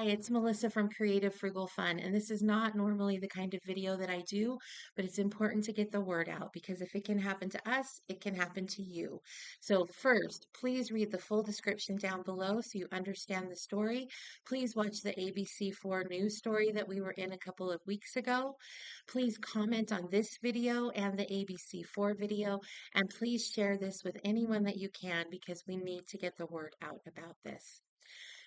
Hi, it's Melissa from Creative Frugal Fun, and this is not normally the kind of video that I do, but it's important to get the word out because if it can happen to us, it can happen to you. So first, please read the full description down below so you understand the story. Please watch the ABC4 news story that we were in a couple of weeks ago. Please comment on this video and the ABC4 video, and please share this with anyone that you can because we need to get the word out about this.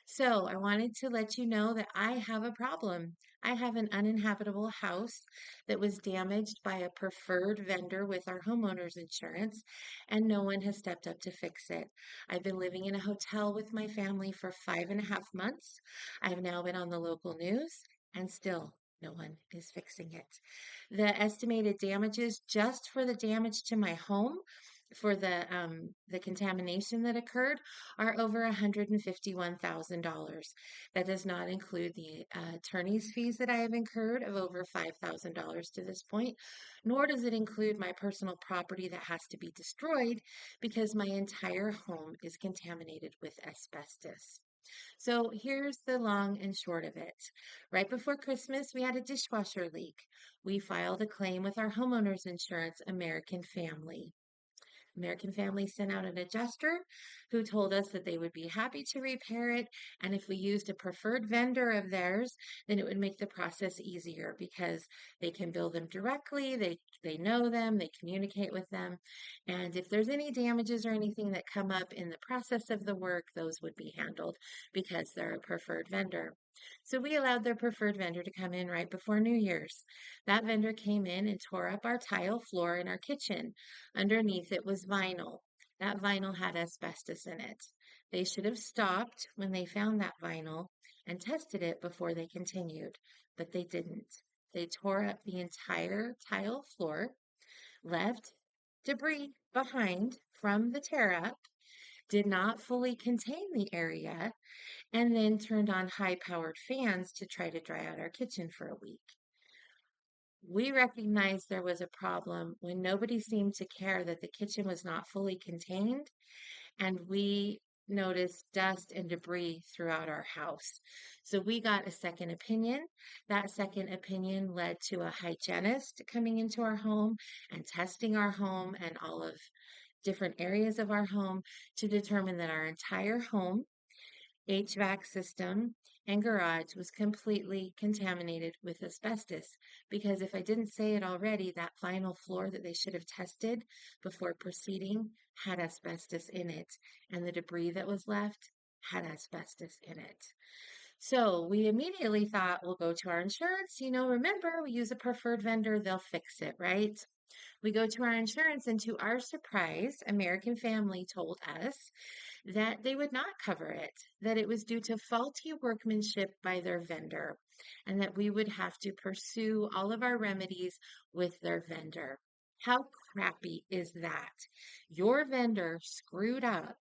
So I wanted to let you know that I have a problem. I have an uninhabitable house that was damaged by a preferred vendor with our homeowner's insurance, and no one has stepped up to fix it. I've been living in a hotel with my family for 5.5 months. I've now been on the local news, and still no one is fixing it. The estimated damages just for the damage to my home for the contamination that occurred are over $151,000. That does not include the attorney's fees that I have incurred of over $5,000 to this point, nor does it include my personal property that has to be destroyed because my entire home is contaminated with asbestos. So here's the long and short of it. Right before Christmas, we had a dishwasher leak. We filed a claim with our homeowner's insurance, American Family. American Family sent out an adjuster who told us that they would be happy to repair it. And if we used a preferred vendor of theirs, then it would make the process easier because they can bill them directly. They know them, they communicate with them. And if there's any damages or anything that come up in the process of the work, those would be handled because they're a preferred vendor. So we allowed their preferred vendor to come in right before New Year's. That vendor came in and tore up our tile floor in our kitchen. Underneath it was vinyl. That vinyl had asbestos in it. They should have stopped when they found that vinyl and tested it before they continued, but they didn't. They tore up the entire tile floor, left debris behind from the tear up, did not fully contain the area, and then turned on high-powered fans to try to dry out our kitchen for a week. We recognized there was a problem when nobody seemed to care that the kitchen was not fully contained, and we noticed dust and debris throughout our house. So we got a second opinion. That second opinion led to a hygienist coming into our home and testing our home and all of different areas of our home to determine that our entire home HVAC system and garage was completely contaminated with asbestos because if I didn't say it already, that vinyl floor that they should have tested before proceeding had asbestos in it, and the debris that was left had asbestos in it. So we immediately thought we'll go to our insurance. Remember, we use a preferred vendor, they'll fix it, right? We go to our insurance, and to our surprise, American Family told us that they would not cover it, that it was due to faulty workmanship by their vendor, and that we would have to pursue all of our remedies with their vendor. How crappy is that? Your vendor screwed up,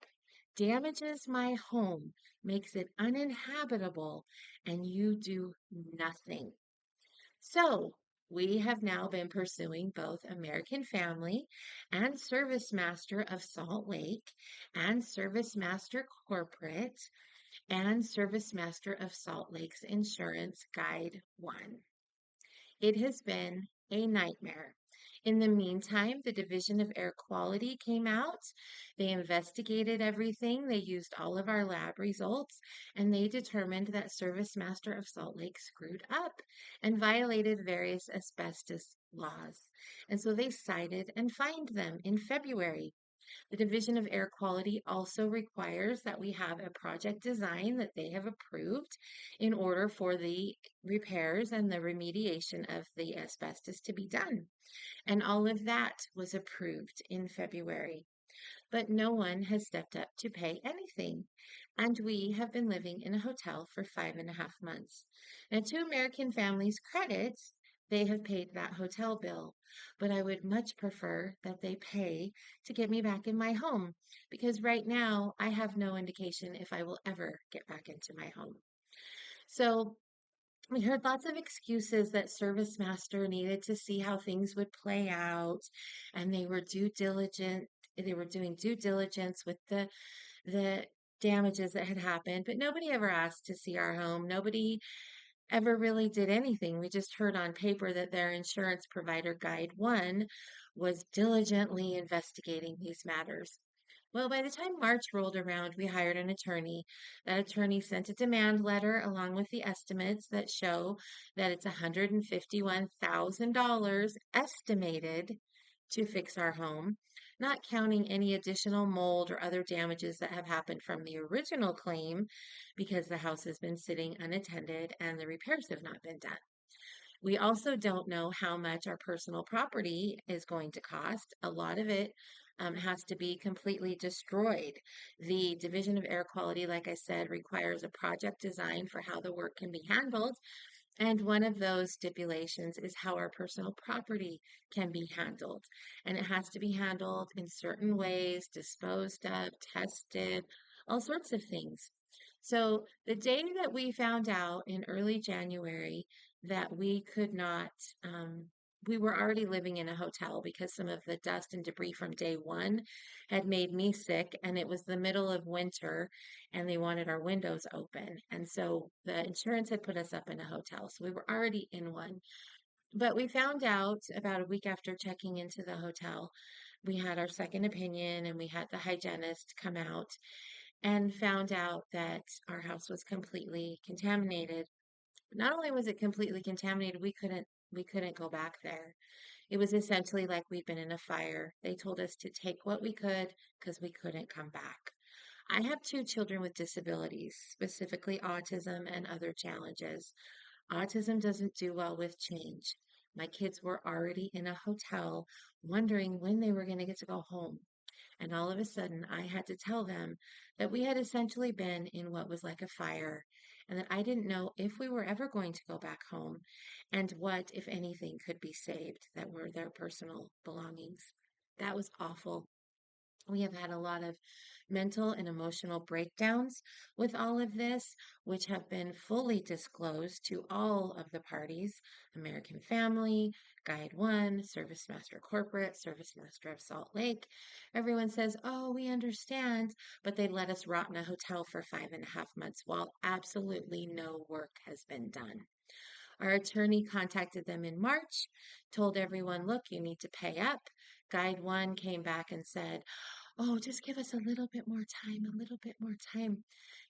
damages my home, makes it uninhabitable, and you do nothing. So, we have now been pursuing both American Family and Service Master of Salt Lake and Service Master Corporate and Service Master of Salt Lake's Insurance Guide 1. It has been a nightmare. In the meantime, the Division of Air Quality came out. They investigated everything. They used all of our lab results, and they determined that Service Master of Salt Lake screwed up and violated various asbestos laws. And so they cited and fined them in February. The Division of Air Quality also requires that we have a project design that they have approved in order for the repairs and the remediation of the asbestos to be done. And all of that was approved in February. But no one has stepped up to pay anything. And we have been living in a hotel for 5.5 months. Now, to American Families' credit, they have paid that hotel bill. But I would much prefer that they pay to get me back in my home because right now I have no indication if I will ever get back into my home. So we heard lots of excuses that Service Master needed to see how things would play out, and they were doing due diligence with the damages that had happened, but nobody ever asked to see our home. Nobody ever really did anything. We just heard on paper that their insurance provider, Guide One, was diligently investigating these matters. Well, by the time March rolled around, we hired an attorney. That attorney sent a demand letter along with the estimates that show that it's $151,000 estimated to fix our home, not counting any additional mold or other damages that have happened from the original claim because the house has been sitting unattended and the repairs have not been done. We also don't know how much our personal property is going to cost. A lot of it has to be completely destroyed. The Division of Air Quality, like I said, requires a project design for how the work can be handled. And one of those stipulations is how our personal property can be handled. And it has to be handled in certain ways, disposed of, tested, all sorts of things. So the day that we found out in early January that we could not, um, we were already living in a hotel because some of the dust and debris from day one had made me sick, and it was the middle of winter, and they wanted our windows open. And so the insurance had put us up in a hotel, so we were already in one. But we found out about a week after checking into the hotel, we had our second opinion, and we had the hygienist come out and found out that our house was completely contaminated. Not only was it completely contaminated, we couldn't go back there. It was essentially like we'd been in a fire. They told us to take what we could because we couldn't come back. I have two children with disabilities, specifically autism and other challenges. Autism doesn't do well with change. My kids were already in a hotel wondering when they were going to get to go home. And all of a sudden, I had to tell them that we had essentially been in what was like a fire, and that I didn't know if we were ever going to go back home, and what, if anything, could be saved that were their personal belongings. That was awful. We have had a lot of mental and emotional breakdowns with all of this, which have been fully disclosed to all of the parties: American Family, Guide One, Service Master Corporate, Service Master of Salt Lake. Everyone says, "Oh, we understand," but they let us rot in a hotel for 5.5 months while absolutely no work has been done. Our attorney contacted them in March, told everyone, "Look, you need to pay up." Guide One came back and said, "Oh, just give us a little bit more time, a little bit more time."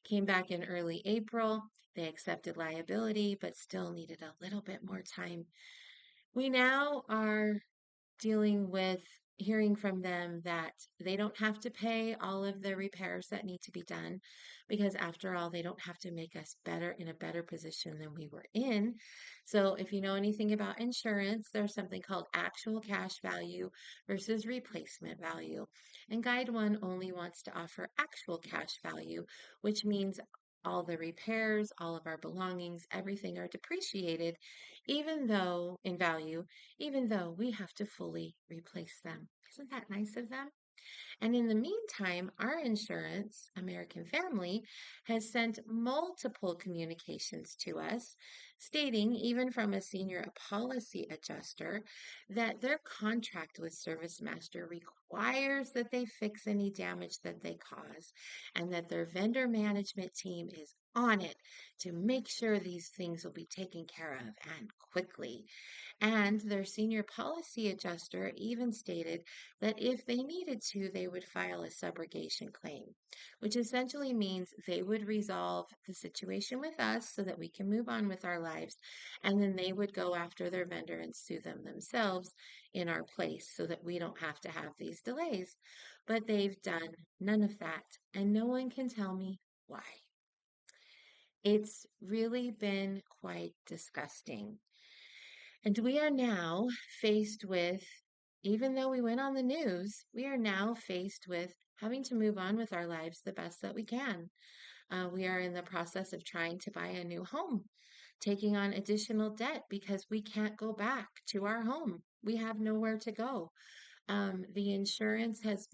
Came back in early April. They accepted liability, but still needed a little bit more time. We now are dealing with hearing from them that they don't have to pay all of the repairs that need to be done because, after all, they don't have to make us better in a better position than we were in. So if you know anything about insurance, there's something called actual cash value versus replacement value. And Guide One only wants to offer actual cash value, which means all the repairs, all of our belongings, everything are depreciated, even though in value, even though we have to fully replace them. Isn't that nice of them? And in the meantime, our insurance, American Family, has sent multiple communications to us stating, even from a senior policy adjuster, that their contract with Service Master requires that they fix any damage that they cause, and that their vendor management team is on it to make sure these things will be taken care of and quickly. And their senior policy adjuster even stated that if they needed to, they would file a subrogation claim, which essentially means they would resolve the situation with us so that we can move on with our lives. And then they would go after their vendor and sue them themselves in our place so that we don't have to have these delays. But they've done none of that, and no one can tell me why. It's really been quite disgusting. And we are now faced with, even though we went on the news, we are now faced with having to move on with our lives the best that we can. We are in the process of trying to buy a new home, taking on additional debt because we can't go back to our home. We have nowhere to go. Our insurance has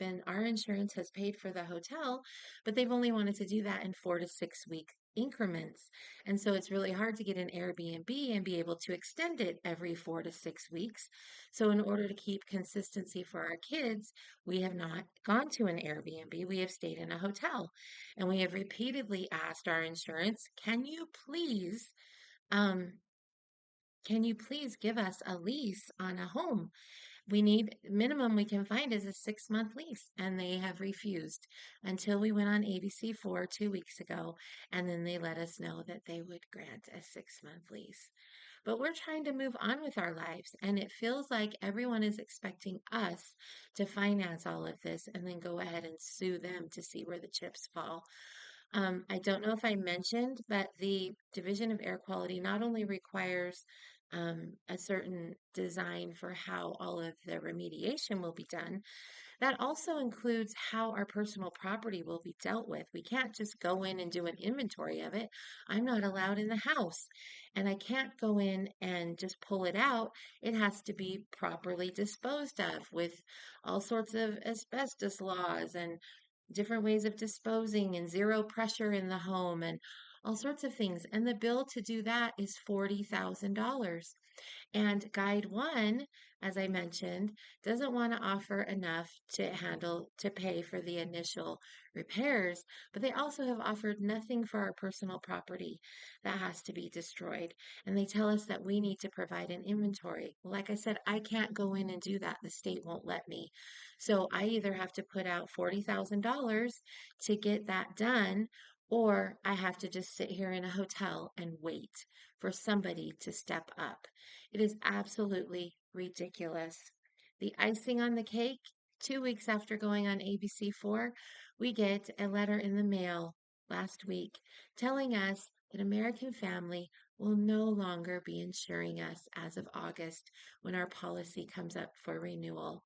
paid for the hotel, but they've only wanted to do that in 4 to 6 weeks increments. And so it's really hard to get an Airbnb and be able to extend it every 4 to 6 weeks. So, in order to keep consistency for our kids, we have not gone to an Airbnb. We have stayed in a hotel. And we have repeatedly asked our insurance, um, can you please give us a lease on a home? We need minimum we can find is a 6 month lease, and they have refused until we went on ABC4 2 weeks ago, and then they let us know that they would grant a 6 month lease. But we're trying to move on with our lives, and it feels like everyone is expecting us to finance all of this and then go ahead and sue them to see where the chips fall. I don't know if I mentioned, but the Division of Air Quality not only requires a certain design for how all of the remediation will be done, that also includes how our personal property will be dealt with. We can't just go in and do an inventory of it. I'm not allowed in the house, and I can't go in and just pull it out. It has to be properly disposed of with all sorts of asbestos laws and different ways of disposing and zero pressure in the home and all sorts of things. And the bill to do that is $40,000. And Guide One, as I mentioned, doesn't want to offer enough to pay for the initial repairs, but they also have offered nothing for our personal property that has to be destroyed. And they tell us that we need to provide an inventory. Well, like I said, I can't go in and do that. The state won't let me. So I either have to put out $40,000 to get that done, or I have to just sit here in a hotel and wait for somebody to step up. It is absolutely ridiculous. The icing on the cake, 2 weeks after going on ABC4, we get a letter in the mail last week telling us that American Family will no longer be insuring us as of August when our policy comes up for renewal.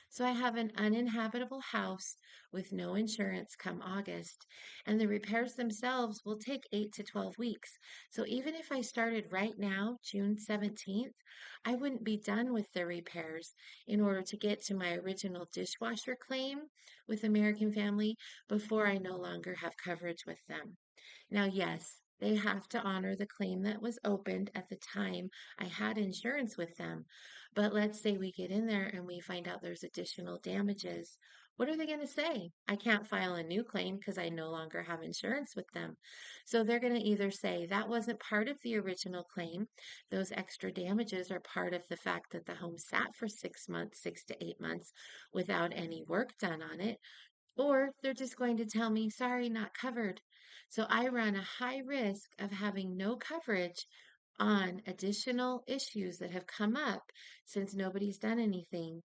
So I have an uninhabitable house with no insurance come August, and the repairs themselves will take 8 to 12 weeks. So even if I started right now, June 17th, I wouldn't be done with the repairs in order to get to my original dishwasher claim with American Family before I no longer have coverage with them. Now, yes, they have to honor the claim that was opened at the time I had insurance with them. But let's say we get in there and we find out there's additional damages. What are they going to say? I can't file a new claim because I no longer have insurance with them. So they're going to either say that wasn't part of the original claim. Those extra damages are part of the fact that the home sat for 6 months, 6 to 8 months without any work done on it, or they're just going to tell me, sorry, not covered. So I run a high risk of having no coverage on additional issues that have come up since nobody's done anything,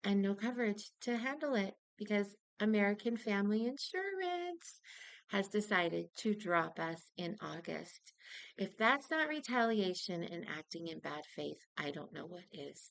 and no coverage to handle it because American Family Insurance has decided to drop us in August. If that's not retaliation and acting in bad faith, I don't know what is.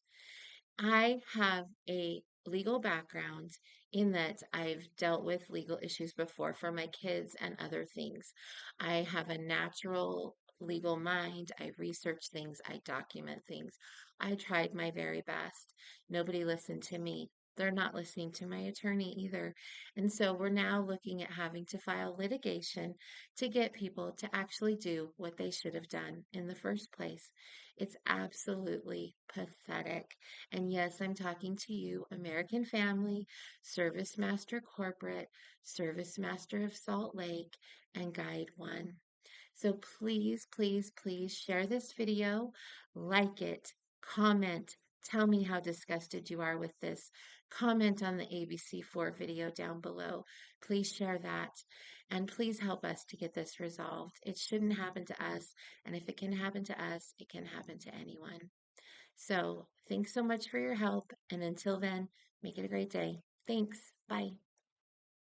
I have a legal background in that I've dealt with legal issues before for my kids and other things. I have a natural legal mind. I research things, I document things. I tried my very best. Nobody listened to me. They're not listening to my attorney either. And so we're now looking at having to file litigation to get people to actually do what they should have done in the first place. It's absolutely pathetic. And yes, I'm talking to you, American Family, Service Master Corporate, Service Master of Salt Lake, and Guide One. So please, please, please share this video, like it, comment, tell me how disgusted you are with this. Comment on the ABC4 video down below. Please share that. And please help us to get this resolved. It shouldn't happen to us. And if it can happen to us, it can happen to anyone. So thanks so much for your help. And until then, make it a great day. Thanks. Bye.